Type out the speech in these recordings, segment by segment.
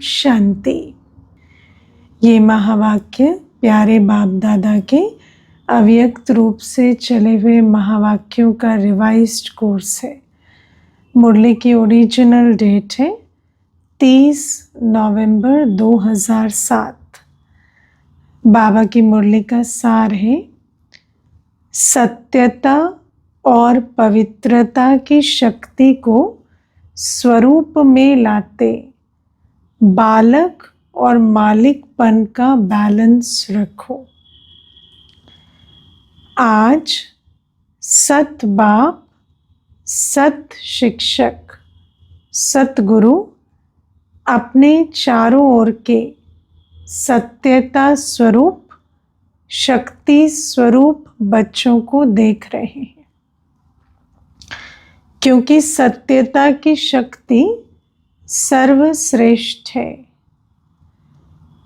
शांति। ये महावाक्य प्यारे बाप दादा के अव्यक्त रूप से चले हुए महावाक्यों का रिवाइज्ड कोर्स है। मुरली की ओरिजिनल डेट है 30 नवंबर 2007। बाबा की मुरली का सार है सत्यता और पवित्रता की शक्ति को स्वरूप में लाते बालक और मालिकपन का बैलेंस रखो। आज सत बाप, सत शिक्षक, सतगुरु अपने चारों ओर के सत्यता स्वरूप, शक्ति स्वरूप बच्चों को देख रहे हैं, क्योंकि सत्यता की शक्ति सर्वश्रेष्ठ है।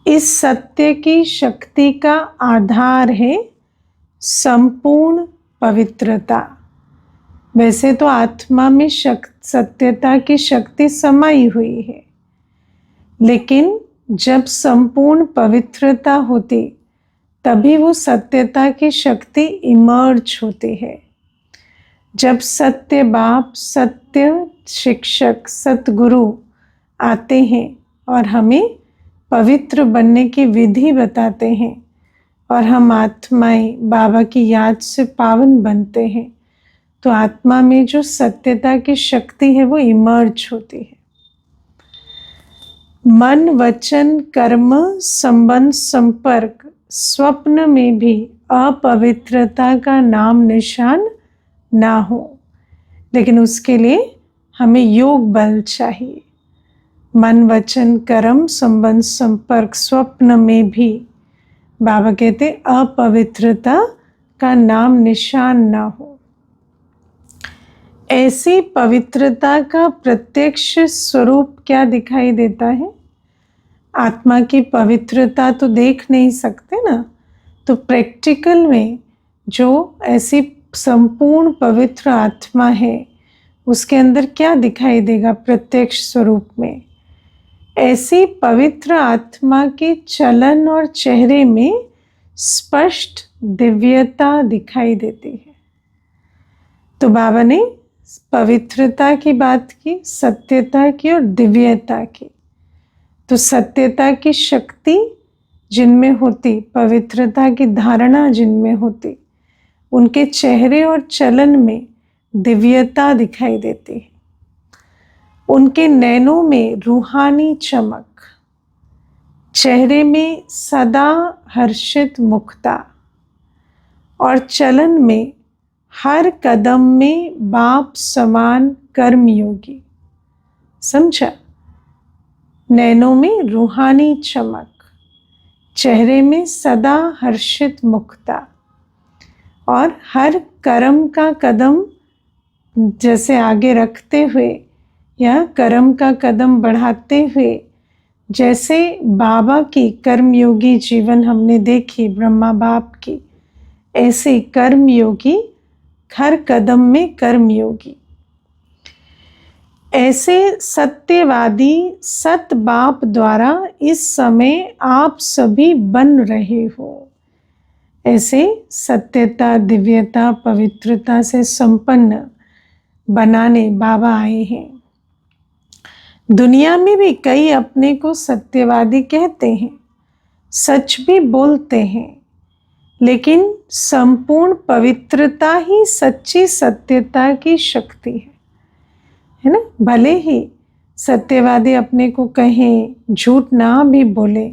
इस सत्य की शक्ति का आधार है संपूर्ण पवित्रता। वैसे तो आत्मा में सत्यता की शक्ति समाई हुई है, लेकिन जब संपूर्ण पवित्रता होती तभी वो सत्यता की शक्ति इमर्ज होती है। जब सत्य बाप, सत्य शिक्षक, सतगुरु आते हैं और हमें पवित्र बनने की विधि बताते हैं और हम आत्माएं बाबा की याद से पावन बनते हैं, तो आत्मा में जो सत्यता की शक्ति है वो इमर्ज होती है। मन, वचन, कर्म, संबंध, संपर्क, स्वप्न में भी अपवित्रता का नाम निशान ना हो, लेकिन उसके लिए हमें योग बल चाहिए। मन, वचन, कर्म, संबंध, संपर्क, स्वप्न में भी बाबा कहते अपवित्रता का नाम निशान ना हो। ऐसी पवित्रता का प्रत्यक्ष स्वरूप क्या दिखाई देता है? आत्मा की पवित्रता तो देख नहीं सकते ना, तो प्रैक्टिकल में जो ऐसी संपूर्ण पवित्र आत्मा है उसके अंदर क्या दिखाई देगा प्रत्यक्ष स्वरूप में? ऐसी पवित्र आत्मा के चलन और चेहरे में स्पष्ट दिव्यता दिखाई देती है। तो बाबा ने पवित्रता की बात की, सत्यता की और दिव्यता की। तो सत्यता की शक्ति जिनमें होती, पवित्रता की धारणा जिनमें होती, उनके चेहरे और चलन में दिव्यता दिखाई देती है। उनके नैनों में रूहानी चमक, चेहरे में सदा हर्षित मुखता और चलन में हर कदम में बाप समान कर्मयोगी। समझा? नैनों में रूहानी चमक, चेहरे में सदा हर्षित मुखता और हर कर्म का कदम जैसे आगे रखते हुए या कर्म का कदम बढ़ाते हुए, जैसे बाबा की कर्मयोगी जीवन हमने देखी ब्रह्मा बाप की, ऐसे कर्मयोगी हर कदम में कर्मयोगी। ऐसे सत्यवादी सत बाप द्वारा इस समय आप सभी बन रहे हो। ऐसे सत्यता, दिव्यता, पवित्रता से संपन्न बनाने बाबा आए हैं। दुनिया में भी कई अपने को सत्यवादी कहते हैं, सच भी बोलते हैं, लेकिन संपूर्ण पवित्रता ही सच्ची सत्यता की शक्ति है ना। भले ही सत्यवादी अपने को कहें, झूठ ना भी बोले,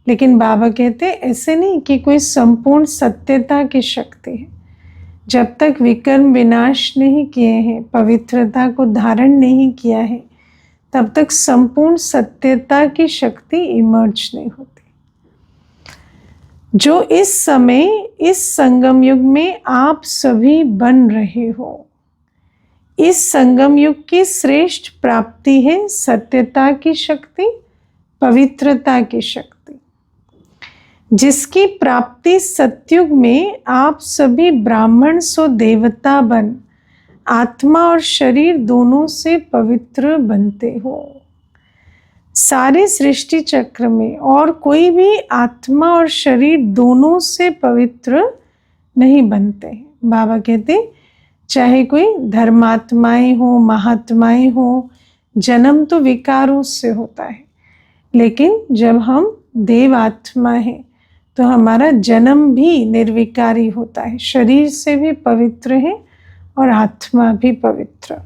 लेकिन बाबा कहते ऐसे नहीं कि कोई संपूर्ण सत्यता की शक्ति है। जब तक विकर्म विनाश नहीं किए हैं, पवित्रता को धारण नहीं किया है, तब तक संपूर्ण सत्यता की शक्ति इमर्ज नहीं होती। जो इस समय इस संगम युग में आप सभी बन रहे हो, इस संगम युग की श्रेष्ठ प्राप्ति है सत्यता की शक्ति, पवित्रता की शक्ति, जिसकी प्राप्ति सतयुग में आप सभी ब्राह्मण सो देवता बन आत्मा और शरीर दोनों से पवित्र बनते हो। सारे सृष्टि चक्र में और कोई भी आत्मा और शरीर दोनों से पवित्र नहीं बनते हैं। बाबा कहते चाहे कोई धर्मात्माएं हो, महात्माएं हो, जन्म तो विकारों से होता है, लेकिन जब हम देव आत्मा हैं तो हमारा जन्म भी निर्विकारी होता है। शरीर से भी पवित्र है और आत्मा भी पवित्र।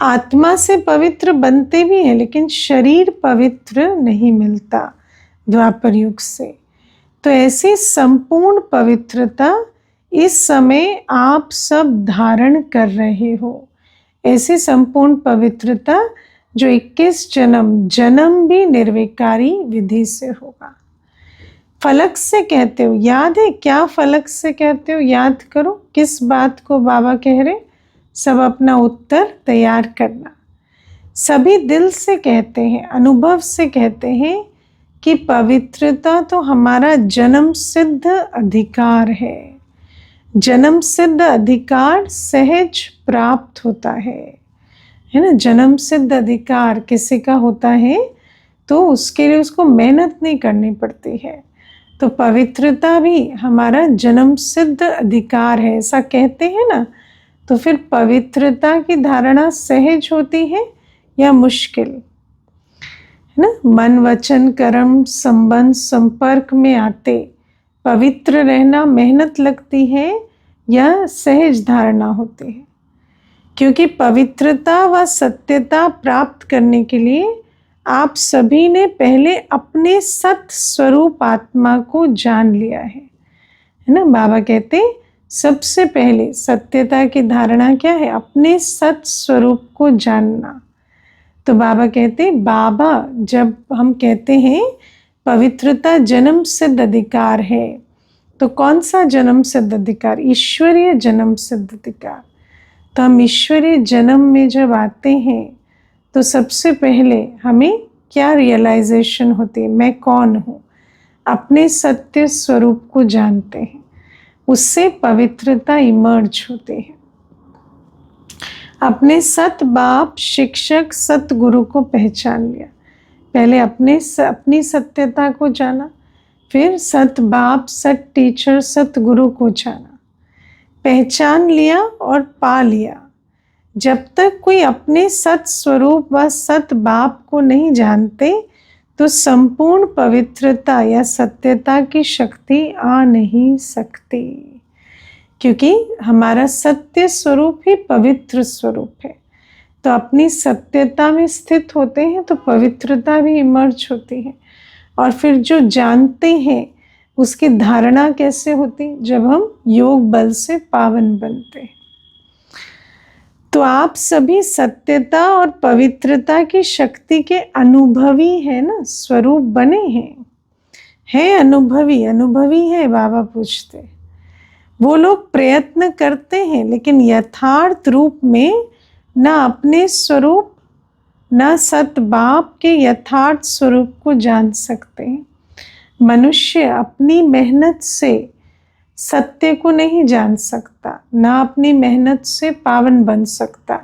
आत्मा से पवित्र बनते भी हैं, लेकिन शरीर पवित्र नहीं मिलता द्वापर युग से। तो ऐसी संपूर्ण पवित्रता इस समय आप सब धारण कर रहे हो। ऐसी संपूर्ण पवित्रता जो 21 जन्म भी निर्विकारी विधि से होगा। फलक से कहते हो, याद है क्या फलक से कहते हो? याद करो किस बात को बाबा कह रहे। सब अपना उत्तर तैयार करना। सभी दिल से कहते हैं, अनुभव से कहते हैं कि पवित्रता तो हमारा जन्म सिद्ध अधिकार है। जन्म सिद्ध अधिकार सहज प्राप्त होता है ना। जन्म सिद्ध अधिकार किसी का होता है तो उसके लिए उसको मेहनत नहीं करनी पड़ती है। तो पवित्रता भी हमारा जन्म सिद्ध अधिकार है, ऐसा कहते हैं ना। तो फिर पवित्रता की धारणा सहज होती है या मुश्किल, है ना। मन वचन कर्म संबंध संपर्क में आते पवित्र रहना मेहनत लगती है या सहज धारणा होती है? क्योंकि पवित्रता व सत्यता प्राप्त करने के लिए आप सभी ने पहले अपने सत स्वरूप आत्मा को जान लिया है ना। बाबा कहते सबसे पहले सत्यता की धारणा क्या है? अपने सत स्वरूप को जानना। तो बाबा कहते बाबा जब हम कहते हैं पवित्रता जन्म सिद्ध अधिकार है, तो कौन सा जन्म सिद्ध अधिकार? ईश्वरीय जन्म सिद्ध अधिकार। तो हम ईश्वरीय जन्म में जब आते हैं तो सबसे पहले हमें क्या रियलाइजेशन होती है? मैं कौन हूँ? अपने सत्य स्वरूप को जानते हैं, उससे पवित्रता इमर्ज होती है। अपने सत बाप शिक्षक सत गुरु को पहचान लिया। पहले अपनी सत्यता को जाना, फिर सत बाप सत टीचर सत गुरु को जाना। पहचान लिया और पा लिया। जब तक कोई अपने सत स्वरूप व सत बाप को नहीं जानते तो संपूर्ण पवित्रता या सत्यता की शक्ति आ नहीं सकती, क्योंकि हमारा सत्य स्वरूप ही पवित्र स्वरूप है। तो अपनी सत्यता में स्थित होते हैं तो पवित्रता भी इमर्ज होती है। और फिर जो जानते हैं उसकी धारणा कैसे होती? जब हम योग बल से पावन बनते हैं। तो आप सभी सत्यता और पवित्रता की शक्ति के अनुभवी है ना, स्वरूप बने हैं। है अनुभवी है। बाबा पूछते वो लोग प्रयत्न करते हैं लेकिन यथार्थ रूप में ना अपने स्वरूप ना सत बाप के यथार्थ स्वरूप को जान सकते हैं। मनुष्य अपनी मेहनत से सत्य को नहीं जान सकता, ना अपनी मेहनत से पावन बन सकता,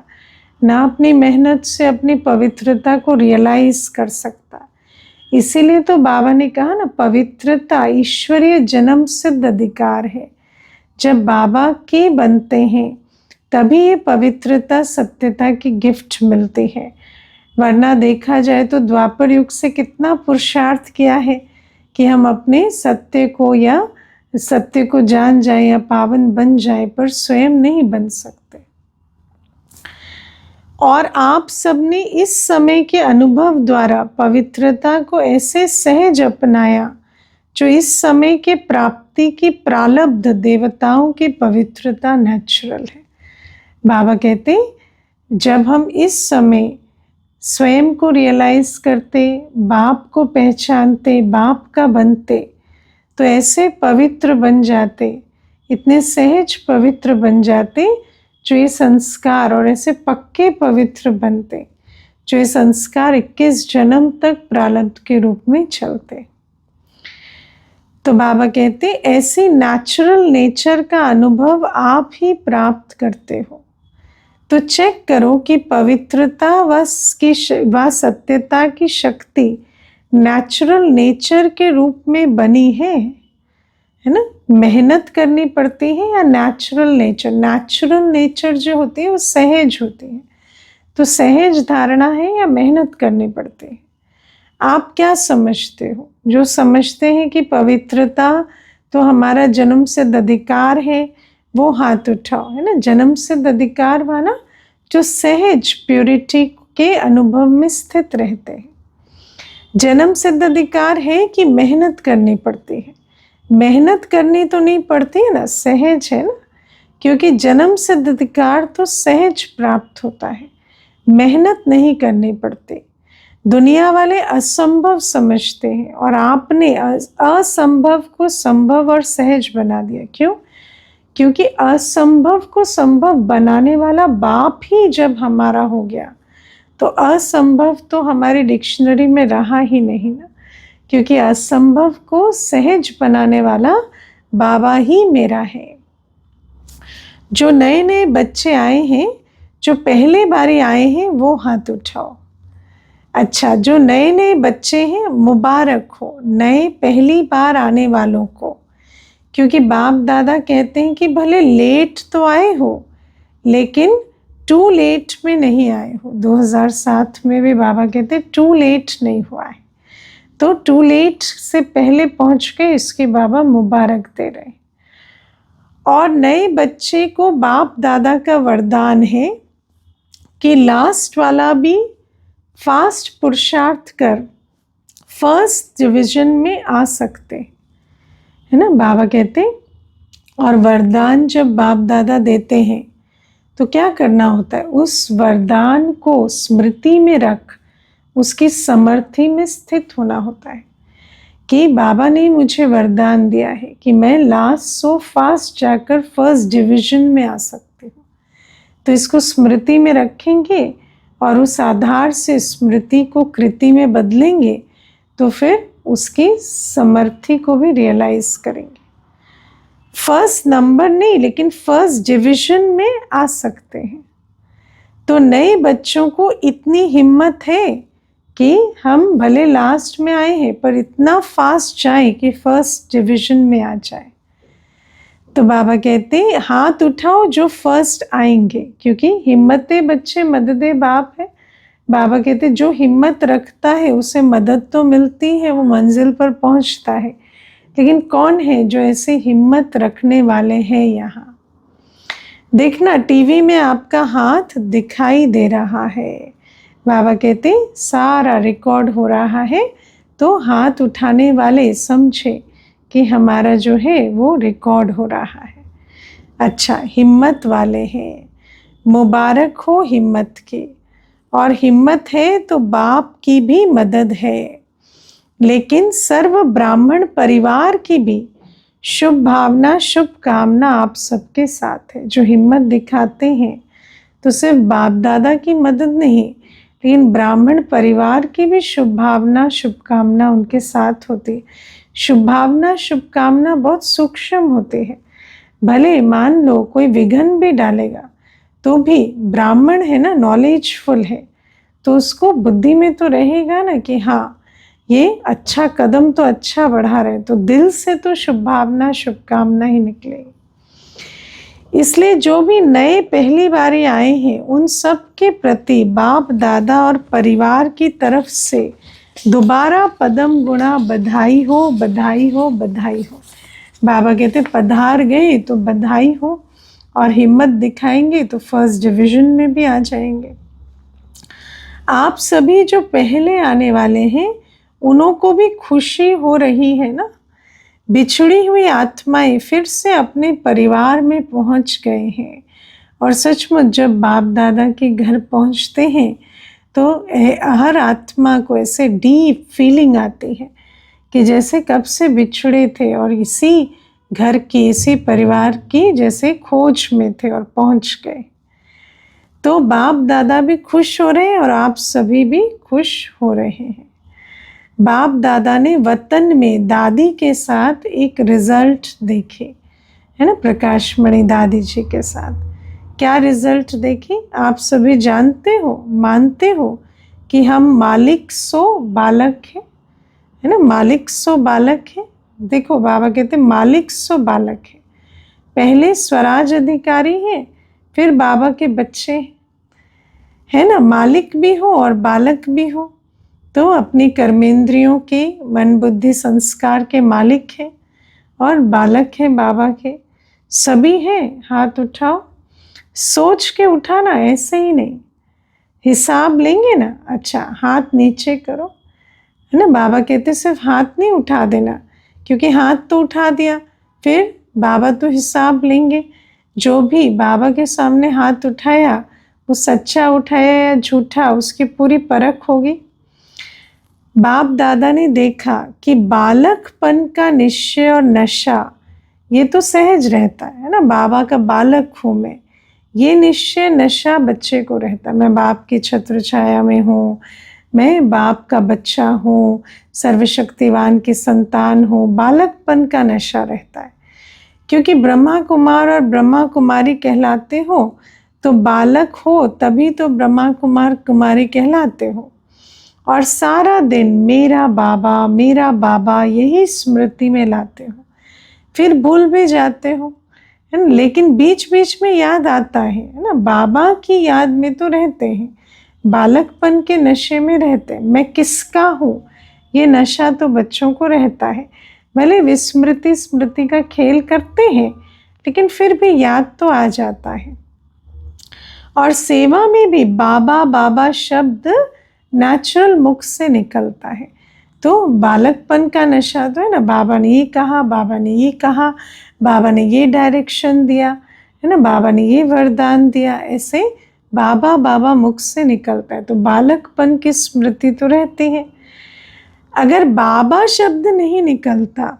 ना अपनी मेहनत से अपनी पवित्रता को रियलाइज कर सकता। इसीलिए तो बाबा ने कहा ना, पवित्रता ईश्वरीय जन्म सिद्ध अधिकार है। जब बाबा के बनते हैं तभी ये पवित्रता सत्यता की गिफ्ट मिलती है। वरना देखा जाए तो द्वापर युग से कितना पुरुषार्थ किया है कि हम अपने सत्य को जान जाए या पावन बन जाए, पर स्वयं नहीं बन सकते। और आप सबने इस समय के अनुभव द्वारा पवित्रता को ऐसे सहज अपनाया जो इस समय के प्राप्ति की प्रालब्ध देवताओं की पवित्रता नेचुरल है। बाबा कहते जब हम इस समय स्वयं को रियलाइज करते, बाप को पहचानते, बाप का बनते, तो ऐसे पवित्र बन जाते, इतने सहज पवित्र बन जाते जो ये संस्कार, और ऐसे पक्के पवित्र बनते जो ये संस्कार 21 जन्म तक प्रारब्ध के रूप में चलते। तो बाबा कहते ऐसी नेचुरल नेचर का अनुभव आप ही प्राप्त करते हो। तो चेक करो कि पवित्रता व सत्यता की शक्ति नेचुरल नेचर के रूप में बनी है ना? मेहनत करनी पड़ती है या नेचुरल नेचर? नेचुरल नेचर जो होती है वो सहज होती है, तो सहज धारणा है या मेहनत करनी पड़ती है? आप क्या समझते हो? जो समझते हैं कि पवित्रता तो हमारा जन्म सिद्ध अधिकार है, वो हाथ उठाओ, है ना? जन्म सिद्ध अधिकार माना जो सहज प्योरिटी के अनुभव में स्थित रहते हैं। जन्म सिद्ध अधिकार है कि मेहनत करनी पड़ती है? मेहनत करनी तो नहीं पड़ती है ना, सहज है ना, क्योंकि जन्म सिद्ध अधिकार तो सहज प्राप्त होता है, मेहनत नहीं करनी पड़ती। दुनिया वाले असंभव समझते हैं और आपने असंभव को संभव और सहज बना दिया। क्यों? क्योंकि असंभव को संभव बनाने वाला बाप ही जब हमारा हो गया तो असंभव तो हमारी डिक्शनरी में रहा ही नहीं ना, क्योंकि असंभव को सहज बनाने वाला बाबा ही मेरा है। जो नए नए बच्चे आए हैं, जो पहले बारी आए हैं, वो हाथ उठाओ। अच्छा, जो नए नए बच्चे हैं मुबारक हो नए पहली बार आने वालों को, क्योंकि बाप दादा कहते हैं कि भले लेट तो आए हो लेकिन टू लेट में नहीं आए हो। 2007 में भी बाबा कहते टू लेट नहीं हुआ है, तो टू लेट से पहले पहुंच गए, इसके बाबा मुबारक दे रहे। और नए बच्चे को बाप दादा का वरदान है कि लास्ट वाला भी फास्ट पुरुषार्थ कर फर्स्ट डिवीजन में आ सकते, है ना? बाबा कहते और वरदान जब बाप दादा देते हैं तो क्या करना होता है? उस वरदान को स्मृति में रख उसकी समर्थी में स्थित होना होता है कि बाबा ने मुझे वरदान दिया है कि मैं लास्ट सो फास्ट जाकर फर्स्ट डिवीजन में आ सकती हूँ। तो इसको स्मृति में रखेंगे और उस आधार से स्मृति को कृति में बदलेंगे तो फिर उसकी समर्थी को भी रियलाइज करेंगे। फर्स्ट नंबर नहीं लेकिन फर्स्ट डिवीजन में आ सकते हैं। तो नए बच्चों को इतनी हिम्मत है कि हम भले लास्ट में आए हैं पर इतना फास्ट जाए कि फर्स्ट डिवीजन में आ जाए। तो बाबा कहते हैं हाथ उठाओ जो फर्स्ट आएंगे, क्योंकि हिम्मते बच्चे मददे बाप है। बाबा कहते जो हिम्मत रखता है उसे मदद तो मिलती है, वो मंजिल पर पहुंचता है, लेकिन कौन है जो ऐसे हिम्मत रखने वाले हैं? यहाँ देखना टीवी में आपका हाथ दिखाई दे रहा है। बाबा कहते सारा रिकॉर्ड हो रहा है, तो हाथ उठाने वाले समझे कि हमारा जो है वो रिकॉर्ड हो रहा है। अच्छा, हिम्मत वाले हैं, मुबारक हो हिम्मत की। और हिम्मत है तो बाप की भी मदद है, लेकिन सर्व ब्राह्मण परिवार की भी शुभ भावना शुभ कामना आप सबके साथ है। जो हिम्मत दिखाते हैं तो सिर्फ बाप दादा की मदद नहीं, लेकिन ब्राह्मण परिवार की भी शुभ भावना शुभ कामना उनके साथ होती। शुभ भावना शुभ कामना बहुत सूक्ष्म होते हैं। भले मान लो कोई विघ्न भी डालेगा तो भी ब्राह्मण है ना, नॉलेजफुल है, तो उसको बुद्धि में तो रहेगा ना कि हाँ ये अच्छा कदम तो अच्छा बढ़ा रहे, तो दिल से तो शुभ भावना शुभ कामना ही निकलेगी। इसलिए जो भी नए पहली बारी आए हैं उन सब के प्रति बाप दादा और परिवार की तरफ से दोबारा पदम गुणा बधाई हो बधाई हो बधाई हो। बाबा कहते पधार गए तो बधाई हो, और हिम्मत दिखाएंगे तो फर्स्ट डिवीजन में भी आ जाएंगे। आप सभी जो पहले आने वाले हैं उन्हों को भी खुशी हो रही है ना। बिछड़ी हुई आत्माएं फिर से अपने परिवार में पहुंच गए हैं, और सचमुच जब बाप दादा के घर पहुंचते हैं तो हर आत्मा को ऐसे डीप फीलिंग आती है कि जैसे कब से बिछड़े थे और इसी घर की इसी परिवार की जैसे खोज में थे और पहुंच गए। तो बाप दादा भी खुश हो रहे हैं और आप सभी भी खुश हो रहे हैं। बाप दादा ने वतन में दादी के साथ एक रिजल्ट देखे, है ना, प्रकाश मणि दादी जी के साथ, क्या रिजल्ट देखी? आप सभी जानते हो, मानते हो कि हम मालिक सो बालक है ना, मालिक सो बालक है। देखो बाबा कहते मालिक सो बालक है, पहले स्वराज अधिकारी है, फिर बाबा के बच्चे है ना, मालिक भी हो और बालक भी हो। तो अपनी कर्मेंद्रियों के, मन बुद्धि संस्कार के मालिक है और बालक है बाबा के। सभी हैं, हाथ उठाओ। सोच के उठाना, ऐसे ही नहीं, हिसाब लेंगे ना। अच्छा, हाथ नीचे करो, है ना। बाबा कहते सिर्फ हाथ नहीं उठा देना, क्योंकि हाथ तो उठा दिया, फिर बाबा तो हिसाब लेंगे। जो भी बाबा के सामने हाथ उठाया, वो सच्चा उठाया या झूठा, उसकी पूरी परख होगी। बाप दादा ने देखा कि बालकपन का निश्चय और नशा ये तो सहज रहता है ना, बाबा का बालक हूँ मैं, ये निश्चय नशा बच्चे को रहता। मैं बाप की छत्र छाया में हूँ, मैं बाप का बच्चा हूँ, सर्वशक्तिवान की संतान हूँ, बालकपन का नशा रहता है। क्योंकि ब्रह्मा कुमार और ब्रह्मा कुमारी कहलाते हो, तो बालक हो तभी तो ब्रह्मा कुमार कुमारी कहलाते हो। और सारा दिन मेरा बाबा यही स्मृति में लाते हो, फिर भूल भी जाते हो, है ना। लेकिन बीच बीच में याद आता है ना, बाबा की याद में तो रहते हैं, बालकपन के नशे में रहते हैं। मैं किसका हूँ, ये नशा तो बच्चों को रहता है। भले विस्मृति स्मृति का खेल करते हैं, लेकिन फिर भी याद तो आ जाता है। और सेवा में भी बाबा बाबा शब्द नेचुरल मुख से निकलता है। तो बालकपन का नशा तो है ना, बाबा ने ये कहा, बाबा ने ये कहा, बाबा ने ये डायरेक्शन दिया, है ना, बाबा ने ये वरदान दिया, ऐसे बाबा बाबा मुख से निकलता है। तो बालकपन की स्मृति तो रहती है। अगर बाबा शब्द नहीं निकलता,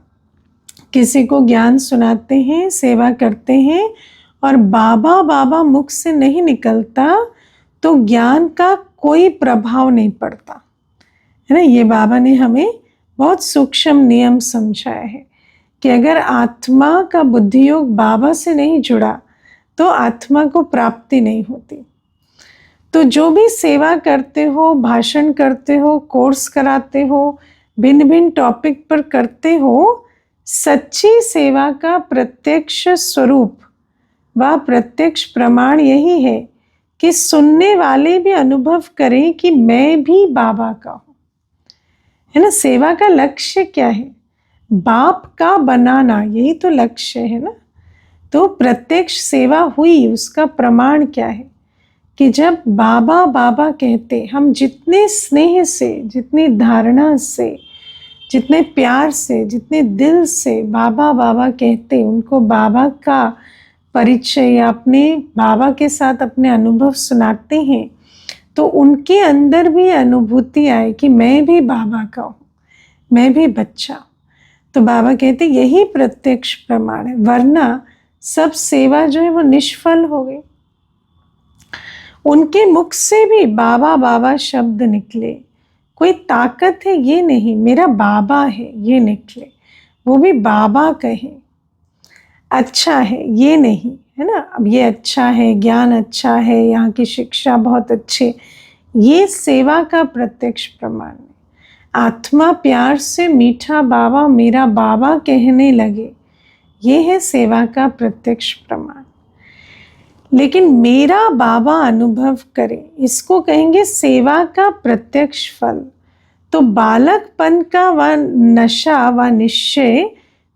किसी को ज्ञान सुनाते हैं, सेवा करते हैं, और बाबा बाबा मुख से नहीं निकलता, तो ज्ञान का कोई प्रभाव नहीं पड़ता, है ना। ये बाबा ने हमें बहुत सूक्ष्म नियम समझाया है कि अगर आत्मा का बुद्धि योग बाबा से नहीं जुड़ा, तो आत्मा को प्राप्ति नहीं होती। तो जो भी सेवा करते हो, भाषण करते हो, कोर्स कराते हो, भिन्न भिन्न टॉपिक पर करते हो, सच्ची सेवा का प्रत्यक्ष स्वरूप व प्रत्यक्ष प्रमाण यही है कि सुनने वाले भी अनुभव करें कि मैं भी बाबा का हूँ, है ना। सेवा का लक्ष्य क्या है? बाप का बनाना, यही तो लक्ष्य है ना। तो प्रत्यक्ष सेवा हुई, उसका प्रमाण क्या है कि जब बाबा बाबा कहते, हम जितने स्नेह से, जितनी धारणा से, जितने प्यार से, जितने दिल से बाबा बाबा कहते, उनको बाबा का परिचय या अपने बाबा के साथ अपने अनुभव सुनाते हैं, तो उनके अंदर भी अनुभूति आए कि मैं भी बाबा का हूँ, मैं भी बच्चा। तो बाबा कहते यही प्रत्यक्ष प्रमाण है, वरना सब सेवा जो है वो निष्फल हो गई। उनके मुख से भी बाबा बाबा शब्द निकले, कोई ताकत है ये नहीं, मेरा बाबा है ये निकले, वो भी बाबा कहे। अच्छा है ये नहीं, है ना। अब ये अच्छा है, ज्ञान अच्छा है, यहाँ की शिक्षा बहुत अच्छी, ये सेवा का प्रत्यक्ष प्रमाण है। आत्मा प्यार से मीठा बाबा, मेरा बाबा कहने लगे, ये है सेवा का प्रत्यक्ष प्रमाण। लेकिन मेरा बाबा अनुभव करे, इसको कहेंगे सेवा का प्रत्यक्ष फल। तो बालकपन का व नशा व निश्चय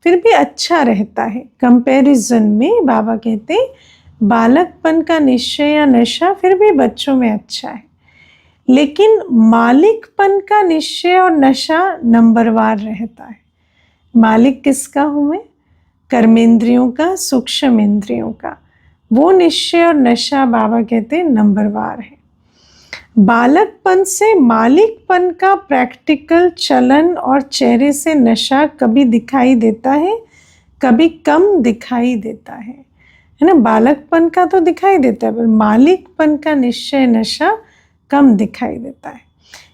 फिर भी अच्छा रहता है कंपैरिजन में। बाबा कहते बालकपन का निश्चय या नशा फिर भी बच्चों में अच्छा है, लेकिन मालिकपन का निश्चय और नशा नंबरवार रहता है। मालिक किसका हूँ मैं? कर्मेंद्रियों का, सूक्ष्म इंद्रियों का। वो निश्चय और नशा बाबा कहते नंबरवार है। बालकपन से मालिकपन का प्रैक्टिकल चलन और चेहरे से नशा कभी दिखाई देता है, कभी कम दिखाई देता है ना। बालकपन का तो दिखाई देता है, पर मालिकपन का निश्चय नशा कम दिखाई देता है।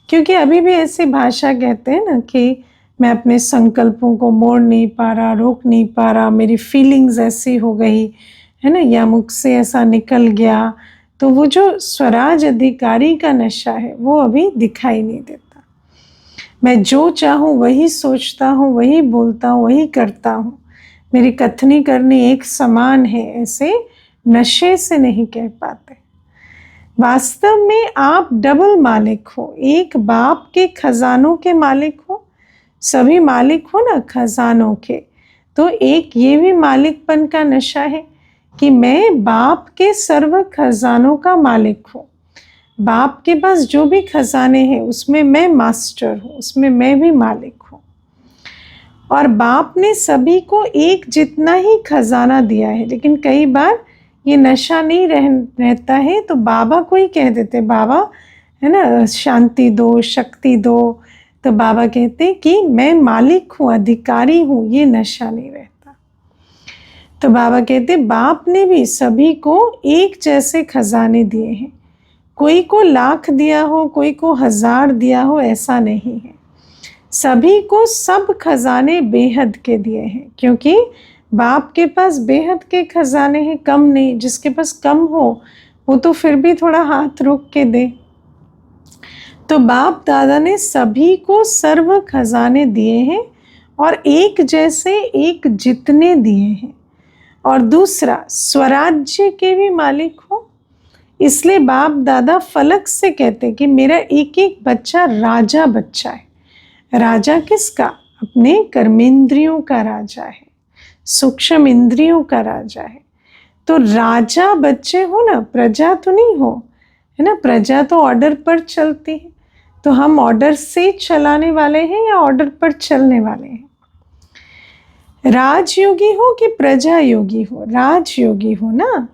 क्योंकि अभी भी ऐसी भाषा कहते हैं ना कि मैं अपने संकल्पों को मोड़ नहीं पा रहा, रोक नहीं पा रहा, मेरी फीलिंग्स ऐसी हो गई, है ना, या मुख से ऐसा निकल गया, तो वो जो स्वराज अधिकारी का नशा है वो अभी दिखाई नहीं देता। मैं जो चाहूँ वही सोचता हूँ, वही बोलता हूँ, वही करता हूँ, मेरी कथनी करनी एक समान है, ऐसे नशे से नहीं कह पाते। वास्तव में आप डबल मालिक हो, एक बाप के खजानों के मालिक हो, सभी मालिक हो ना खजानों के, तो एक ये भी मालिकपन का नशा है कि मैं बाप के सर्व खजानों का मालिक हूँ। बाप के पास जो भी खजाने हैं उसमें मैं मास्टर हूँ, उसमें मैं भी मालिक हूँ। और बाप ने सभी को एक जितना ही खजाना दिया है, लेकिन कई बार ये नशा नहीं रहता है तो बाबा को ही कह देते, बाबा है ना शांति दो, शक्ति दो, तो बाबा कहते कि मैं मालिक हूँ, अधिकारी हूँ, ये नशा नहीं रहता। तो बाबा कहते बाप ने भी सभी को एक जैसे खजाने दिए हैं, कोई को लाख दिया हो, कोई को 1000 दिया हो, ऐसा नहीं है। सभी को सब खजाने बेहद के दिए हैं, क्योंकि बाप के पास बेहद के खजाने हैं, कम नहीं। जिसके पास कम हो वो तो फिर भी थोड़ा हाथ रोक के दे। तो बाप दादा ने सभी को सर्व खजाने दिए हैं और एक जैसे एक जितने दिए हैं। और दूसरा, स्वराज्य के भी मालिक हो, इसलिए बाप दादा फलक से कहते कि मेरा एक एक बच्चा राजा बच्चा है। राजा किसका? अपने कर्मेंद्रियों का राजा है, सूक्ष्म इंद्रियों का राजा है। तो राजा बच्चे हो ना, प्रजा तो नहीं हो, है ना। प्रजा तो ऑर्डर पर चलती है, तो हम ऑर्डर से चलाने वाले हैं या ऑर्डर पर चलने वाले हैं? राजयोगी हो कि प्रजा योगी हो? राजयोगी हो ना।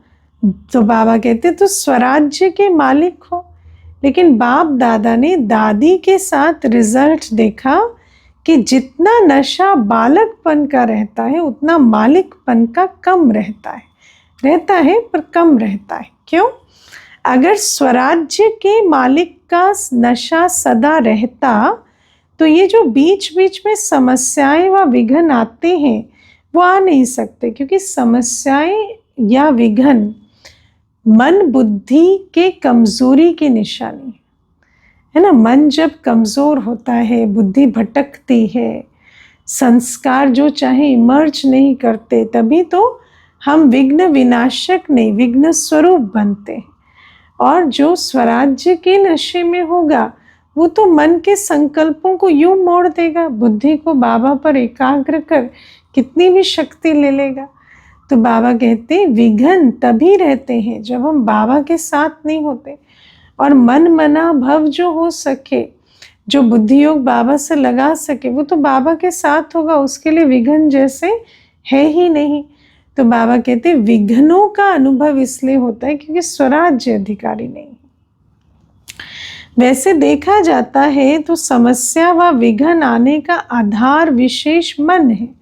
तो बाबा कहते तो स्वराज्य के मालिक हो। लेकिन बाप दादा ने दादी के साथ रिजल्ट देखा कि जितना नशा बालकपन का रहता है उतना मालिकपन का कम रहता है पर कम रहता है। क्यों? अगर स्वराज्य के मालिक का नशा सदा रहता तो ये जो बीच बीच में समस्याएं व विघ्न आते हैं वो आ नहीं सकते, क्योंकि समस्याएं या विघ्न मन बुद्धि के कमजोरी की निशानी है ना। मन जब कमजोर होता है, बुद्धि भटकती है, संस्कार जो चाहे इमर्ज नहीं करते, तभी तो हम विघ्न विनाशक नहीं, विघ्न स्वरूप बनते हैं। और जो स्वराज्य के नशे में होगा वो तो मन के संकल्पों को यूं मोड़ देगा, बुद्धि को बाबा पर एकाग्र कर कितनी भी शक्ति ले लेगा। तो बाबा कहते विघ्न तभी रहते हैं जब हम बाबा के साथ नहीं होते। और मन मना भव जो हो सके, जो बुद्धि योग बाबा से लगा सके, वो तो बाबा के साथ होगा, उसके लिए विघ्न जैसे है ही नहीं। तो बाबा कहते विघ्नों का अनुभव इसलिए होता है क्योंकि स्वराज्य अधिकारी नहीं। वैसे देखा जाता है तो समस्या व विघ्न आने का आधार विशेष मन है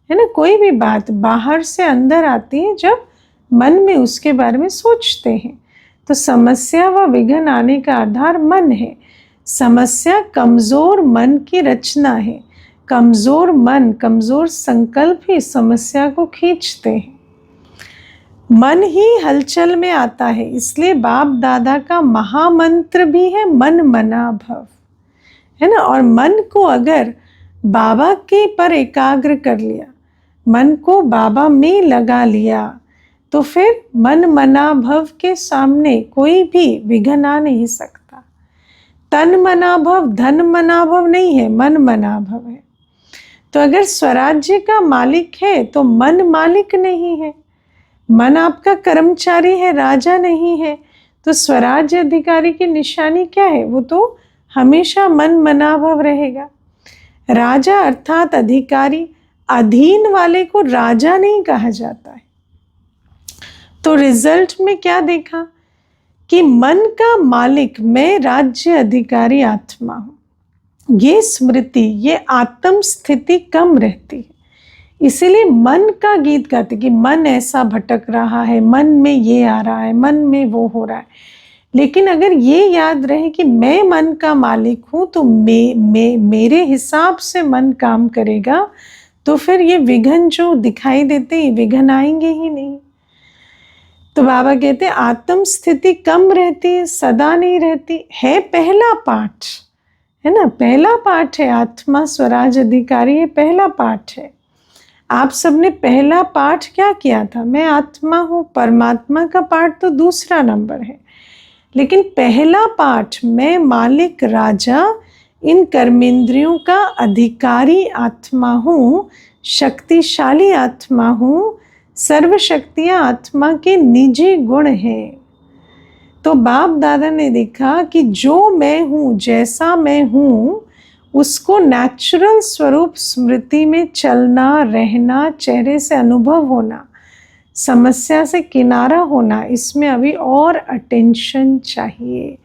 ना। कोई भी बात बाहर से अंदर आती है जब मन में उसके बारे में सोचते हैं, तो समस्या व विघ्न आने का आधार मन है। समस्या कमजोर मन की रचना है। कमजोर मन, कमजोर संकल्प ही समस्या को खींचते हैं। मन ही हलचल में आता है, इसलिए बाप दादा का महामंत्र भी है मन मना भव, है ना। और मन को अगर बाबा के पर एकाग्र कर लिया, मन को बाबा में लगा लिया, तो फिर मन मना भव के सामने कोई भी विघ्न आ नहीं सकता। तन मना भव, धन मना भव नहीं है, मन मना भव है। तो अगर स्वराज्य का मालिक है तो मन मालिक नहीं है, मन आपका कर्मचारी है, राजा नहीं है। तो स्वराज्य अधिकारी की निशानी क्या है? वो तो हमेशा मन मना भव रहेगा। राजा अर्थात अधिकारी, अधीन वाले को राजा नहीं कहा जाता है। तो रिजल्ट में क्या देखा कि मन का मालिक मैं, राज्य अधिकारी आत्मा हूं। ये स्मृति, ये आत्म स्थिति कम रहती है। इसीलिए मन का गीत गाते कि मन ऐसा भटक रहा है, मन में ये आ रहा है, मन में वो हो रहा है। लेकिन अगर ये याद रहे कि मैं मन का मालिक हूं, तो मेरे हिसाब से मन काम करेगा, तो फिर ये विघ्न जो दिखाई देते हैं विघ्न आएंगे ही नहीं। तो बाबा कहते हैं आत्म स्थिति कम रहती है, सदा नहीं रहती है। पहला पाठ है ना, पहला पाठ है आत्मा स्वराज अधिकारी, ये पहला पाठ है। आप सबने पहला पाठ क्या किया था, मैं आत्मा हूँ परमात्मा का पाठ तो दूसरा नंबर है, लेकिन पहला पाठ मैं मालिक राजा इन कर्मेंद्रियों का अधिकारी आत्मा हूँ, शक्तिशाली आत्मा हूँ, सर्व शक्तियाँ आत्मा के निजी गुण हैं। तो बाप दादा ने देखा कि जो मैं हूँ, जैसा मैं हूँ, उसको नेचुरल स्वरूप स्मृति में चलना, रहना, चेहरे से अनुभव होना, समस्या से किनारा होना, इसमें अभी और अटेंशन चाहिए।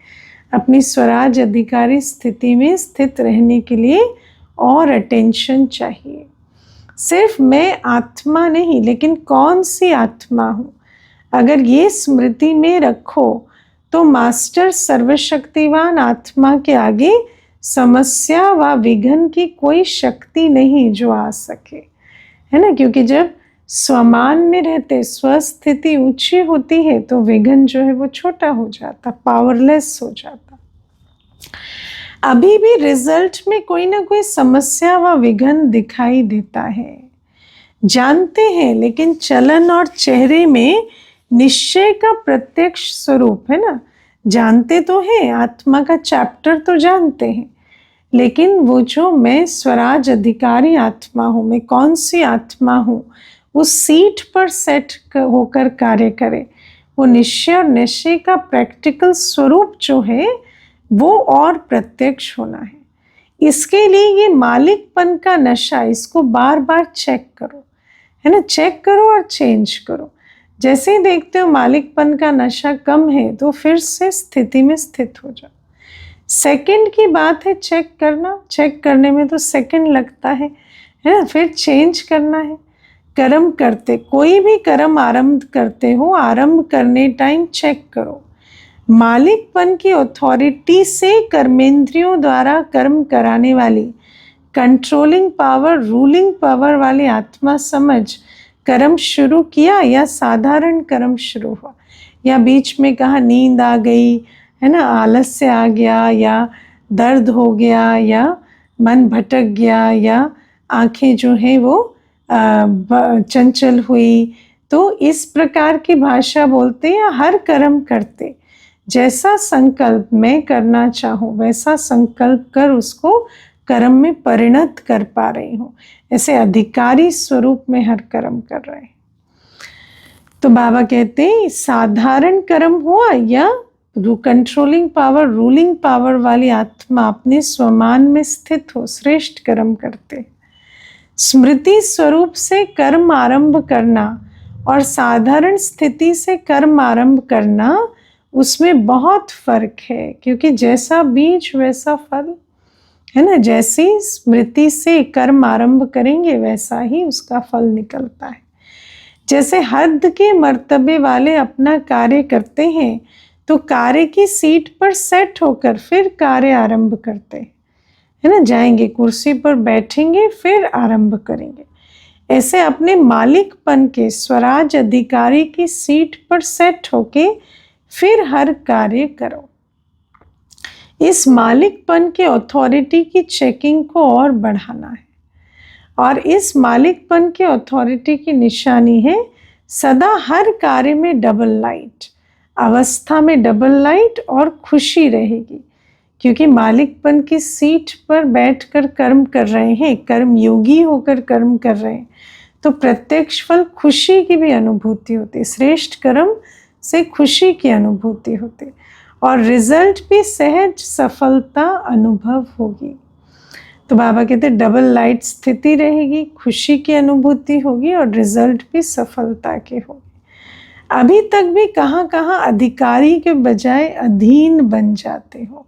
अपनी स्वराज अधिकारी स्थिति में स्थित रहने के लिए और अटेंशन चाहिए। सिर्फ मैं आत्मा नहीं, लेकिन कौन सी आत्मा हूँ, अगर ये स्मृति में रखो तो मास्टर सर्वशक्तिवान आत्मा के आगे समस्या व विघ्न की कोई शक्ति नहीं जो आ सके, है ना। क्योंकि जब स्वमान में रहते, स्वस्थिति ऊंची होती है, तो विघ्न जो है वो छोटा हो जाता, पावरलेस हो जाता। अभी भी रिजल्ट में कोई ना कोई समस्या व विघ्न दिखाई देता है, जानते हैं, लेकिन चलन और चेहरे में निश्चय का प्रत्यक्ष स्वरूप है ना। जानते तो हैं, आत्मा का चैप्टर तो जानते हैं, लेकिन वो जो मैं स्वराज अधिकारी आत्मा हूँ, मैं कौन सी आत्मा हूँ, उस सीट पर सेट होकर कार्य करे, वो निश्चय और निश्चय का प्रैक्टिकल स्वरूप जो है वो और प्रत्यक्ष होना है। इसके लिए ये मालिकपन का नशा, इसको बार बार चेक करो, है ना, चेक करो और चेंज करो। जैसे ही देखते हो मालिकपन का नशा कम है, तो फिर से स्थिति में स्थित हो जाओ। सेकंड की बात है चेक करना, चेक करने में तो सेकंड लगता है ना। फिर चेंज करना है। कर्म करते, कोई भी कर्म आरंभ करते हो, आरंभ करने टाइम चेक करो, मालिकपन की अथॉरिटी से कर्मेंद्रियों द्वारा कर्म कराने वाली कंट्रोलिंग पावर, रूलिंग पावर वाली आत्मा समझ कर्म शुरू किया, या साधारण कर्म शुरू हुआ, या बीच में कहा नींद आ गई, है ना, आलस्य आ गया, या दर्द हो गया, या मन भटक गया, या आंखें जो है वो चंचल हुई। तो इस प्रकार की भाषा बोलते या हर कर्म करते जैसा संकल्प मैं करना चाहूँ वैसा संकल्प कर उसको कर्म में परिणत कर पा रही हूँ, ऐसे अधिकारी स्वरूप में हर कर्म कर रहे हैं। तो बाबा कहते हैं साधारण कर्म हुआ या कंट्रोलिंग पावर, रूलिंग पावर वाली आत्मा अपने स्वमान में स्थित हो, श्रेष्ठ कर्म करते। स्मृति स्वरूप से कर्म आरंभ करना और साधारण स्थिति से कर्म आरंभ करना, उसमें बहुत फर्क है, क्योंकि जैसा बीज वैसा फल, है ना। जैसी स्मृति से कर्म आरंभ करेंगे वैसा ही उसका फल निकलता है। जैसे हद के मर्तबे वाले अपना कार्य करते हैं, तो कार्य की सीट पर सेट होकर फिर कार्य आरंभ करते हैं, है ना। जाएंगे कुर्सी पर बैठेंगे फिर आरंभ करेंगे। ऐसे अपने मालिकपन के स्वराज अधिकारी की सीट पर सेट होके फिर हर कार्य करो। इस मालिकपन के अथॉरिटी की चेकिंग को और बढ़ाना है, और इस मालिकपन के अथॉरिटी की निशानी है सदा हर कार्य में डबल लाइट, अवस्था में डबल लाइट और खुशी रहेगी, क्योंकि मालिकपन की सीट पर बैठकर कर्म कर रहे हैं, कर्म योगी होकर कर्म कर रहे हैं, तो प्रत्यक्ष फल खुशी की भी अनुभूति होती, श्रेष्ठ कर्म से खुशी की अनुभूति होती, और रिजल्ट भी सहज सफलता अनुभव होगी। तो बाबा कहते डबल लाइट स्थिति रहेगी, खुशी की अनुभूति होगी और रिजल्ट भी सफलता की होगी। अभी तक भी कहाँ कहाँ अधिकारी के बजाय अधीन बन जाते हो।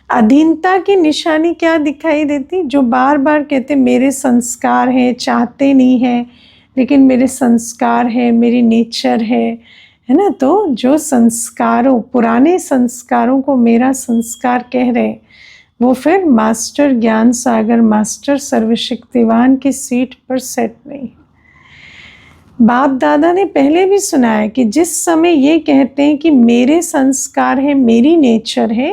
अधीनता की निशानी क्या दिखाई देती, जो बार बार कहते मेरे संस्कार हैं, चाहते नहीं है लेकिन मेरे संस्कार है, मेरी नेचर है ना। तो जो संस्कारों, पुराने संस्कारों को मेरा संस्कार कह रहे, वो फिर मास्टर ज्ञान सागर, मास्टर सर्वशक्तिवान की सीट पर सेट नहीं। बाप दादा ने पहले भी सुनाया कि जिस समय ये कहते हैं कि मेरे संस्कार है, मेरी नेचर है,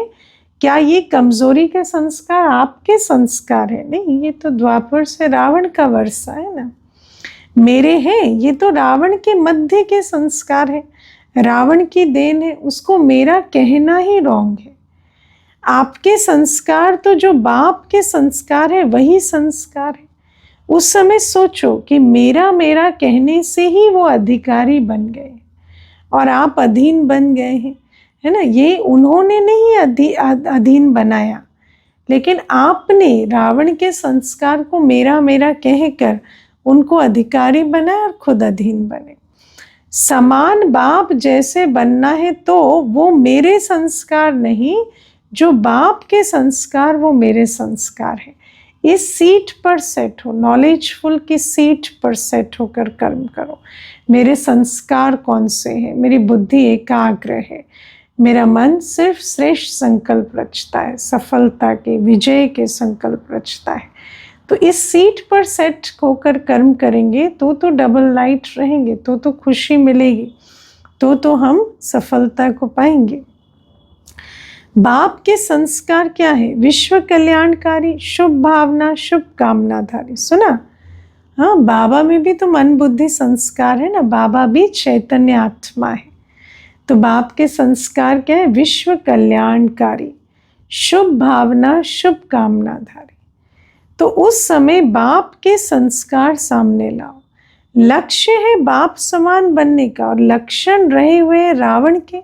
क्या ये कमजोरी के संस्कार आपके संस्कार है? नहीं, ये तो द्वापर से रावण का वर्षा है ना। मेरे हैं, ये तो रावण के मध्य के संस्कार है, रावण की देन है, उसको मेरा कहना ही रॉन्ग है। आपके संस्कार तो जो बाप के संस्कार है वही संस्कार है। उस समय सोचो कि मेरा मेरा कहने से ही वो अधिकारी बन गए और आप अधीन बन गए हैं, है ना। ये उन्होंने नहीं अधीन बनाया, लेकिन आपने रावण के संस्कार को मेरा मेरा कहकर उनको अधिकारी बनाया और खुद अधीन बने। समान बाप जैसे बनना है तो वो मेरे संस्कार नहीं, जो बाप के संस्कार वो मेरे संस्कार है। इस सीट पर सेट हो, नॉलेजफुल की सीट पर सेट होकर कर्म करो। मेरे संस्कार कौन से हैं? मेरी बुद्धि एकाग्र है, मेरा मन सिर्फ श्रेष्ठ संकल्प रचता है, सफलता के, विजय के संकल्प रचता है। तो इस सीट पर सेट होकर कर्म करेंगे तो डबल लाइट रहेंगे, तो खुशी मिलेगी, तो हम सफलता को पाएंगे। बाप के संस्कार क्या है? विश्व कल्याणकारी, शुभ भावना, शुभ कामनाधारी। सुना? हाँ, बाबा में भी तो मन बुद्धि संस्कार है ना, बाबा भी चैतन्य आत्मा है। तो बाप के संस्कार क्या है? विश्व कल्याणकारी, शुभ भावना, शुभ कामनाधारी। तो उस समय बाप के संस्कार सामने लाओ। लक्ष्य है बाप समान बनने का और लक्षण रहे हुए रावण के,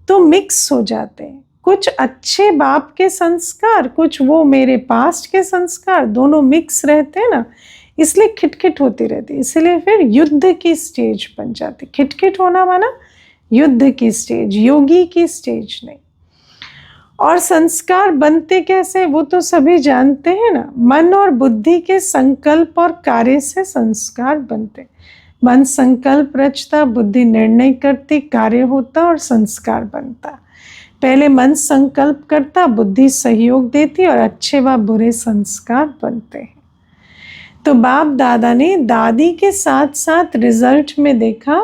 तो मिक्स हो जाते हैं। कुछ अच्छे बाप के संस्कार, कुछ वो मेरे पास्ट के संस्कार, दोनों मिक्स रहते हैं ना, इसलिए खिटखिट होती रहती है। इसलिए फिर युद्ध की स्टेज बन जाती। खिटखिट होना माना युद्ध की स्टेज, योगी की स्टेज नहीं। और संस्कार बनते कैसे वो तो सभी जानते हैं ना। मन और बुद्धि के संकल्प और कार्य से संस्कार बनते। मन संकल्प रचता, बुद्धि निर्णय करती, कार्य होता और संस्कार बनता। पहले मन संकल्प करता, बुद्धि सहयोग देती और अच्छे व बुरे संस्कार बनते हैं। तो बाप दादा ने दादी के साथ साथ रिजल्ट में देखा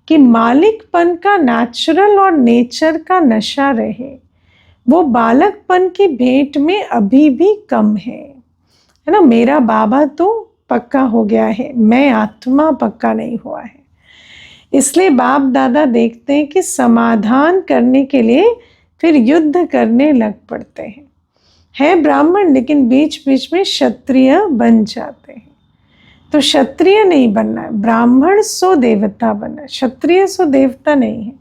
कि मालिकपन का नेचुरल और नेचर का नशा रहे, वो बालकपन की भेंट में अभी भी कम है ना। मेरा बाबा तो पक्का हो गया है, मैं आत्मा पक्का नहीं हुआ है। इसलिए बाप दादा देखते हैं कि समाधान करने के लिए फिर युद्ध करने लग पड़ते हैं। है ब्राह्मण लेकिन बीच बीच में क्षत्रिय बन जाते हैं। तो क्षत्रिय नहीं बनना है, ब्राह्मण सो देवता बनना है, क्षत्रिय सो देवता नहीं है।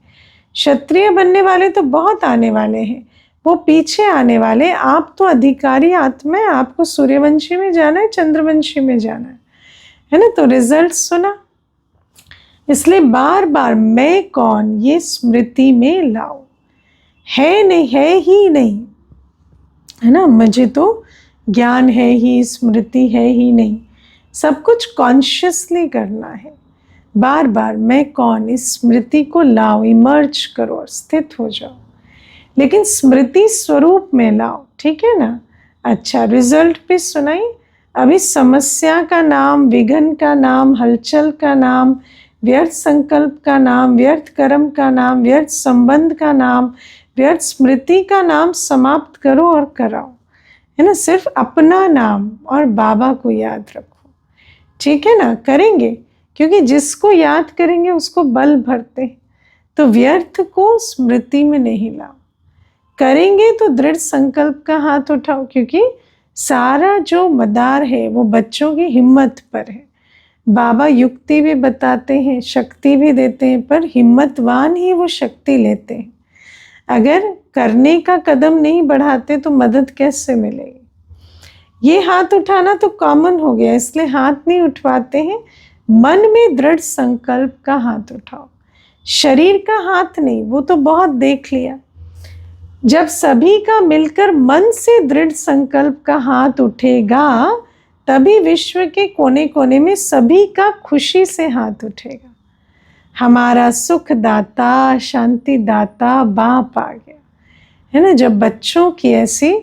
क्षत्रिय बनने वाले तो बहुत आने वाले हैं, वो पीछे आने वाले। आप तो अधिकारी आत्मा है, आपको सूर्यवंशी में जाना है, चंद्रवंशी में जाना है ना। तो रिजल्ट सुना। इसलिए बार बार मैं कौन ये स्मृति में लाओ। है नहीं, है ही नहीं, है ना। मुझे तो ज्ञान है ही, स्मृति है ही नहीं। सब कुछ कॉन्शियसली करना है। बार बार मैं कौन इस स्मृति को लाओ, इमर्ज करो और स्थित हो जाओ, लेकिन स्मृति स्वरूप में लाओ। ठीक है ना। अच्छा, रिजल्ट भी सुनाई। अभी समस्या का नाम, विघ्न का नाम, हलचल का नाम, व्यर्थ संकल्प का नाम, व्यर्थ कर्म का नाम, व्यर्थ संबंध का नाम, व्यर्थ स्मृति का नाम समाप्त करो और कराओ, है ना। सिर्फ अपना नाम और बाबा को याद रखो। ठीक है ना। करेंगे, क्योंकि जिसको याद करेंगे उसको बल भरते। तो व्यर्थ को स्मृति में नहीं लाओ। करेंगे तो दृढ़ संकल्प का हाथ उठाओ, क्योंकि सारा जो मदार है वो बच्चों की हिम्मत पर है। बाबा युक्ति भी बताते हैं, शक्ति भी देते हैं, पर हिम्मतवान ही वो शक्ति लेते हैं। अगर करने का कदम नहीं बढ़ाते तो मदद कैसे मिलेगी। ये हाथ उठाना तो कॉमन हो गया, इसलिए हाथ नहीं उठवाते हैं। मन में दृढ़ संकल्प का हाथ उठाओ, शरीर का हाथ नहीं, वो तो बहुत देख लिया। जब सभी का मिलकर मन से दृढ़ संकल्प का हाथ उठेगा, तभी विश्व के कोने कोने में सभी का खुशी से हाथ उठेगा। हमारा सुख दाता, शांति दाता बाप आ गया, है ना। जब बच्चों की ऐसी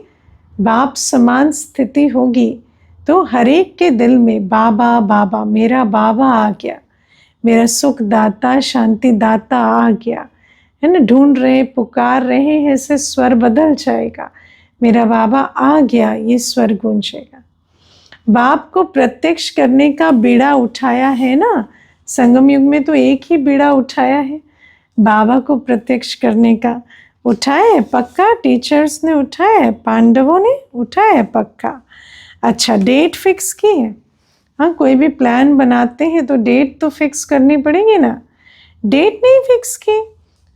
बाप समान स्थिति होगी तो हर एक के दिल में बाबा बाबा, मेरा बाबा आ गया, मेरा सुख दाता शांति दाता आ गया, है ना। ढूंढ रहे पुकार रहे हैं, ऐसे स्वर बदल जाएगा, मेरा बाबा आ गया, ये स्वर गूंजेगा। बाप को प्रत्यक्ष करने का बीड़ा उठाया है ना, संगम युग में तो एक ही बीड़ा उठाया है, बाबा को प्रत्यक्ष करने का उठाया है पक्का। टीचर्स ने उठाया है, पांडवों ने उठाया है पक्का। अच्छा, डेट फिक्स की है। हाँ, कोई भी प्लान बनाते हैं तो डेट तो फिक्स करनी पड़ेगी ना। डेट नहीं फिक्स की,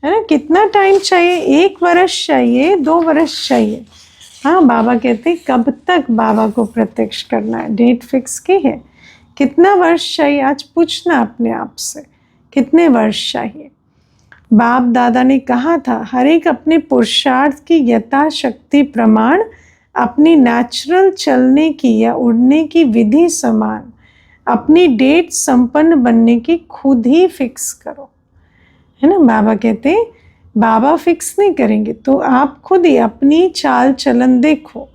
है ना। कितना टाइम चाहिए, 1 वर्ष चाहिए, 2 वर्ष चाहिए। हाँ, बाबा कहते हैं कब तक बाबा को प्रत्यक्ष करना है, डेट फिक्स की है। कितना वर्ष चाहिए, आज पूछना अपने आप से, कितने वर्ष चाहिए। बाप दादा ने कहा था हर एक अपने पुरुषार्थ की यथाशक्ति प्रमाण अपनी नेचुरल चलने की या उड़ने की विधि समान अपनी डेट संपन्न बनने की खुद ही फिक्स करो, है ना। बाबा कहते हैं बाबा फिक्स नहीं करेंगे, तो आप खुद ही अपनी चाल चलन देखो,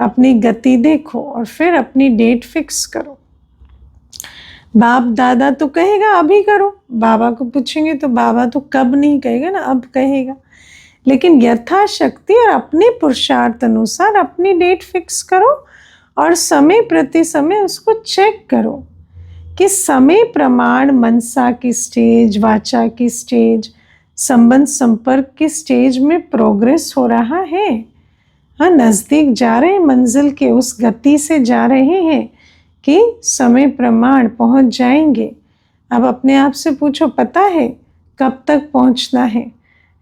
अपनी गति देखो और फिर अपनी डेट फिक्स करो। बाप दादा तो कहेगा अभी करो, बाबा को पूछेंगे तो बाबा तो कब नहीं कहेगा ना, अब कहेगा। लेकिन यथाशक्ति और अपने पुरुषार्थ अनुसार अपनी डेट फिक्स करो और समय प्रति समय उसको चेक करो कि समय प्रमाण मनसा की स्टेज, वाचा की स्टेज, संबंध संपर्क की स्टेज में प्रोग्रेस हो रहा है। हाँ, नज़दीक जा रहे हैं मंजिल के, उस गति से जा रहे हैं कि समय प्रमाण पहुंच जाएंगे। अब अपने आप से पूछो, पता है कब तक पहुंचना है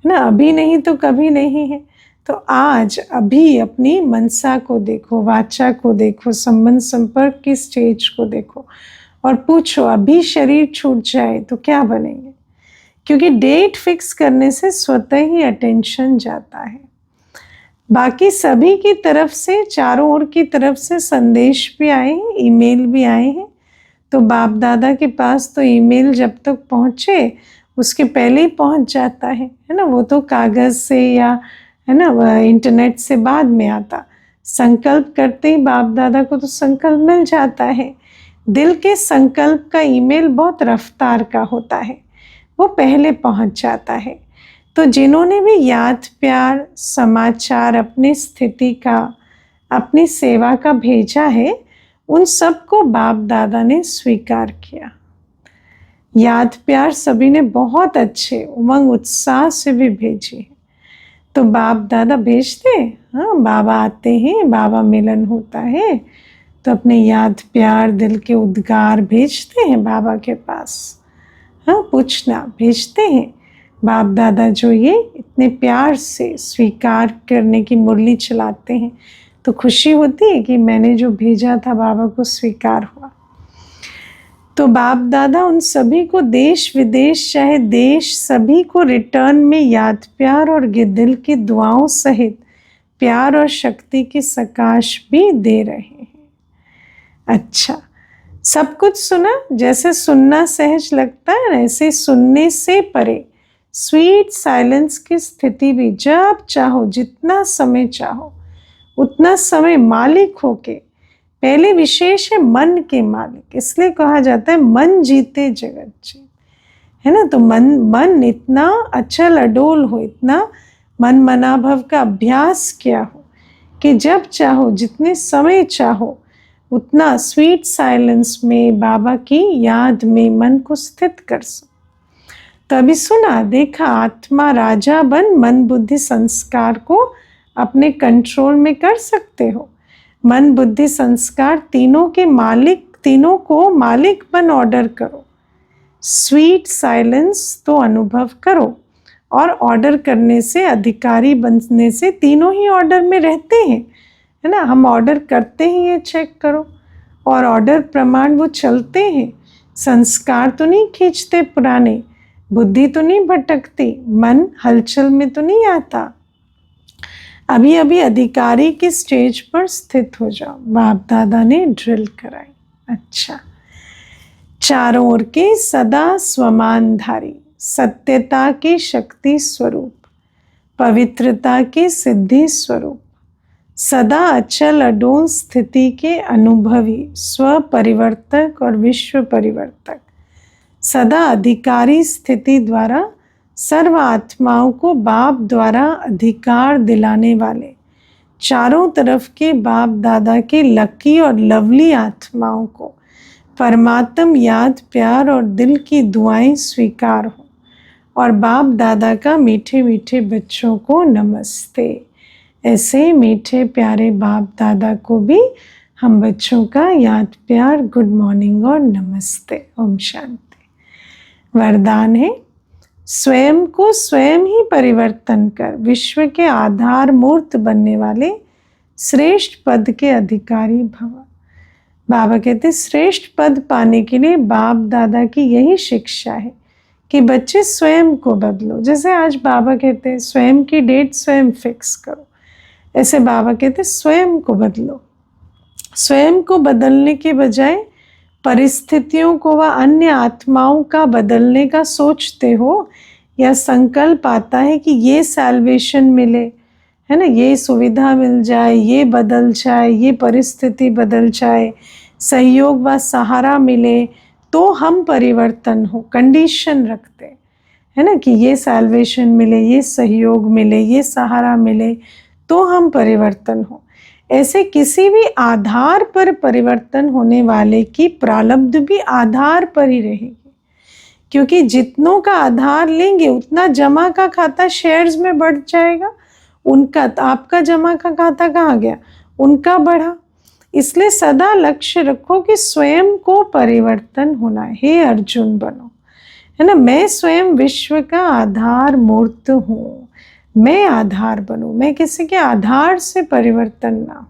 ना। अभी नहीं तो कभी नहीं है। तो आज अभी अपनी मनसा को देखो, वाचा को देखो, संबंध संपर्क की स्टेज को देखो और पूछो अभी शरीर छूट जाए तो क्या बनेंगे। क्योंकि डेट फिक्स करने से स्वतः ही अटेंशन जाता है। बाकी सभी की तरफ से, चारों ओर की तरफ से संदेश भी आए हैं, ईमेल भी आए हैं। तो बाप दादा के पास तो ईमेल जब तक पहुँचे उसके पहले ही पहुँच जाता है ना। वो तो कागज़ से या, है ना, इंटरनेट से बाद में आता। संकल्प करते ही बाप दादा को तो संकल्प मिल जाता है। दिल के संकल्प का ईमेल बहुत रफ्तार का होता है, वो पहले पहुँच जाता है। तो जिन्होंने भी याद प्यार समाचार अपनी स्थिति का, अपनी सेवा का भेजा है, उन सबको बाप दादा ने स्वीकार किया। याद प्यार सभी ने बहुत अच्छे उमंग उत्साह से भी भेजी है। तो बाप दादा भेजते, हाँ, बाबा आते हैं, बाबा मिलन होता है, तो अपने याद प्यार दिल के उद्गार भेजते हैं बाबा के पास। हाँ, पूछना भेजते हैं। बाप दादा जो ये इतने प्यार से स्वीकार करने की मुरली चलाते हैं, तो खुशी होती है कि मैंने जो भेजा था बाबा को स्वीकार हुआ। तो बाप दादा उन सभी को देश विदेश चाहे देश सभी को रिटर्न में याद प्यार और दिल की दुआओं सहित प्यार और शक्ति की सकाश भी दे रहे हैं। अच्छा, सब कुछ सुना, जैसे सुनना सहज लगता है ना, ऐसे सुनने से परे स्वीट साइलेंस की स्थिति भी जब चाहो, जितना समय चाहो उतना समय मालिक होके, पहले विशेष है मन के मालिक, इसलिए कहा जाता है मन जीते जगत जीत, है ना। तो मन इतना अचल अडोल हो, इतना मन मनाभव का अभ्यास किया हो कि जब चाहो, जितने समय चाहो, उतना स्वीट साइलेंस में बाबा की याद में मन को स्थित कर सको। तो अभी सुना देखा, आत्मा राजा बन मन बुद्धि संस्कार को अपने कंट्रोल में कर सकते हो। मन बुद्धि संस्कार तीनों के मालिक, तीनों को मालिक बन ऑर्डर करो। स्वीट साइलेंस तो अनुभव करो, और ऑर्डर करने से, अधिकारी बनने से तीनों ही ऑर्डर में रहते हैं, है ना। हम ऑर्डर करते ही ये चेक करो, और ऑर्डर प्रमाण वो चलते हैं। संस्कार तो नहीं खींचते पुराने, बुद्धि तो नहीं भटकती, मन हलचल में तो नहीं आता। अभी अभी अधिकारी की स्टेज पर स्थित हो जाओ, बाप दादा ने ड्रिल कराई। अच्छा, चारों ओर के सदा स्वमानधारी, सत्यता के शक्ति स्वरूप, पवित्रता के सिद्धि स्वरूप, सदा अचल अडोल स्थिति के अनुभवी, स्व परिवर्तक और विश्व परिवर्तक, सदा अधिकारी स्थिति द्वारा सर्व आत्माओं को बाप द्वारा अधिकार दिलाने वाले चारों तरफ के बाप दादा के लकी और लवली आत्माओं को परमात्म याद, प्यार और दिल की दुआएं स्वीकार हो। और बाप दादा का मीठे मीठे बच्चों को नमस्ते। ऐसे मीठे प्यारे बाप दादा को भी हम बच्चों का याद, प्यार, गुड मॉर्निंग और नमस्ते। ओम शांति। वरदान है, स्वयं को स्वयं ही परिवर्तन कर विश्व के आधार मूर्त बनने वाले श्रेष्ठ पद के अधिकारी भव। बाबा कहते श्रेष्ठ पद पाने के लिए बाप दादा की यही शिक्षा है कि बच्चे स्वयं को बदलो। जैसे आज बाबा कहते हैं स्वयं की डेट स्वयं फिक्स करो, ऐसे बाबा कहते स्वयं को बदलो। स्वयं को बदलने के बजाय परिस्थितियों को व अन्य आत्माओं का बदलने का सोचते हो या संकल्प आता है कि ये सैल्वेशन मिले, है ना, ये सुविधा मिल जाए, ये बदल जाए, ये परिस्थिति बदल जाए, सहयोग व सहारा मिले तो हम परिवर्तन हो, कंडीशन रखते है ना, कि ये सैल्वेशन मिले, ये सहयोग मिले, ये सहारा मिले तो हम परिवर्तन हो। ऐसे किसी भी आधार पर परिवर्तन होने वाले की प्रारब्ध भी आधार पर ही रहेगी, क्योंकि जितनों का आधार लेंगे उतना जमा का खाता शेयर्स में बढ़ जाएगा। उनका, आपका जमा का खाता कहाँ गया, उनका बढ़ा। इसलिए सदा लक्ष्य रखो कि स्वयं को परिवर्तन होना है। हे अर्जुन बनो, है ना, मैं स्वयं विश्व का आधार मूर्त हूँ, मैं आधार बनूं, मैं किसी के आधार से परिवर्तन ना हो,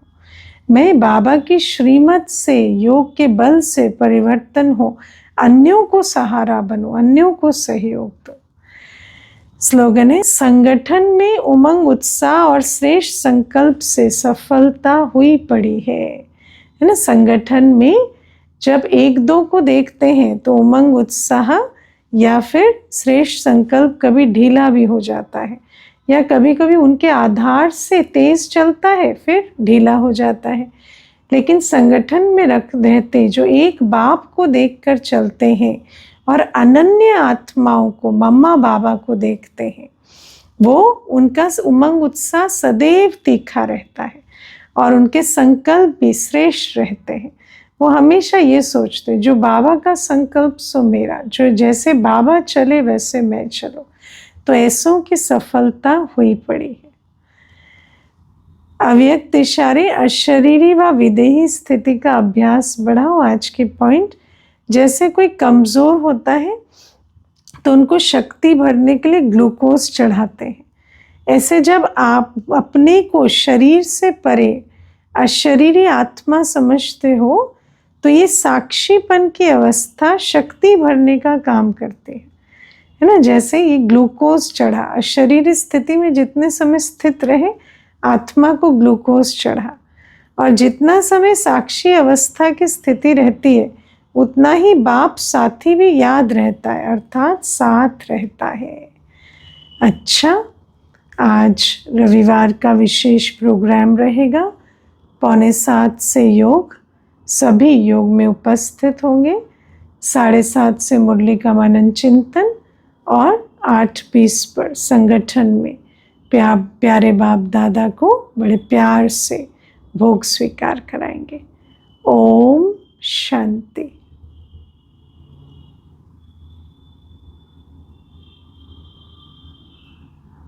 मैं बाबा की श्रीमत से, योग के बल से परिवर्तन हो, अन्यों को सहारा बनो, अन्यों को सहयोग दो। स्लोगन है, संगठन में उमंग, उत्साह और श्रेष्ठ संकल्प से सफलता हुई पड़ी है ना। संगठन में जब एक दो को देखते हैं तो उमंग, उत्साह या फिर श्रेष्ठ संकल्प कभी ढीला भी हो जाता है, या कभी कभी उनके आधार से तेज चलता है फिर ढीला हो जाता है। लेकिन संगठन में रहते जो एक बाप को देखकर चलते हैं और अनन्य आत्माओं को, मम्मा बाबा को देखते हैं, वो उनका उमंग उत्साह सदैव तीखा रहता है और उनके संकल्प भी श्रेष्ठ रहते हैं। वो हमेशा ये सोचते जो बाबा का संकल्प सो मेरा, जो जैसे बाबा चले वैसे मैं चलो। तो ऐसों की सफलता हुई पड़ी है। अव्यक्त इशारे, अशरीरी व विदेही स्थिति का अभ्यास बढ़ाओ। आज के पॉइंट, जैसे कोई कमज़ोर होता है तो उनको शक्ति भरने के लिए ग्लूकोज चढ़ाते हैं। ऐसे जब आप अपने को शरीर से परे अशरीरी आत्मा समझते हो तो ये साक्षीपन की अवस्था शक्ति भरने का काम करती है ना। जैसे ये ग्लूकोज चढ़ा, अशरीरी स्थिति में जितने समय स्थित रहे आत्मा को ग्लूकोज चढ़ा, और जितना समय साक्षी अवस्था की स्थिति रहती है उतना ही बाप साथी भी याद रहता है, अर्थात साथ रहता है। अच्छा, आज रविवार का विशेष प्रोग्राम रहेगा 6:45 से योग, सभी योग में उपस्थित होंगे। 7:30 से मुरली का मनन चिंतन और 8:20 पर संगठन में प्यारे बाप दादा को बड़े प्यार से भोग स्वीकार कराएंगे। ओम शांति।